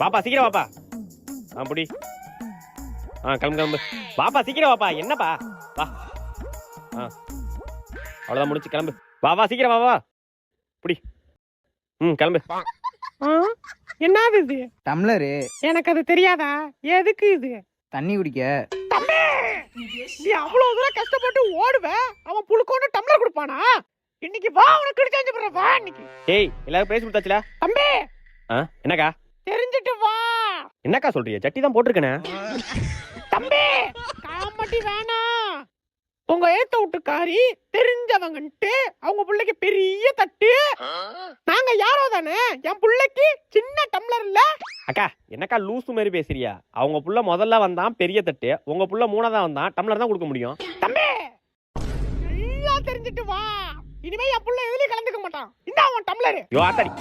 பாப்பா சீக்கிரம் வாப்பா. புடி. கிளம்பு கிளம்பு. பாப்பா சீக்கிரம் வாப்பா. என்னப்பா வா. அவ்வளவுதான் முடிச்சு கிளம்பு. வா சீக்கிரம் வா புடி. கிளம்பு. என்னது இது? டம்ளரு. எனக்கு அது தெரியாதா? எதுக்கு இது? தண்ணி குடிக்க. தம்பி நீ அவ்வளவு தூரம் கஷ்டப்பட்டு ஓடுவ, அவன் புழுக்கோன்னு டம்ளர் கொடுப்பானா? இன்னைக்கு வா உனக்கு கிடைச்சாஞ்சு போற வா இன்னைக்கு. ஏய் எல்லாரும் பேசி கொடுத்தாச்சுல தம்பி? என்னக்கா? தெரிஞ்சிட்டு வா. என்னக்கா சொல்றீங்க? சட்டி தான் போட்டிருக்கனே. தம்பி காமெடி வேணாம். உங்க ஏத்த விட்டுக்காரி தெரிஞ்சவங்கன்ட்டு அவங்க பிள்ளைக்கு பெரிய தட்டு. நாங்க யாரோ தானே, என் பிள்ளைக்கு சின்ன டம்ளர் இல்ல. அக்கா என்னக்கா லூசு மாதிரி பேசுறியா? அவங்க புள்ள முதல்ல வந்தான் பெரிய தட்டு, உங்க புள்ள மூணாவதா வந்தான் டம்ளர் தான் கொடுக்க முடியும். தம்பி எல்லாம் தெரிஞ்சிட்டு வா. இனிமே என் புள்ள எதுலயும் கலந்துக்க மாட்டான். இந்த அவன் டம்ளர். யோ ஆத்தாடி.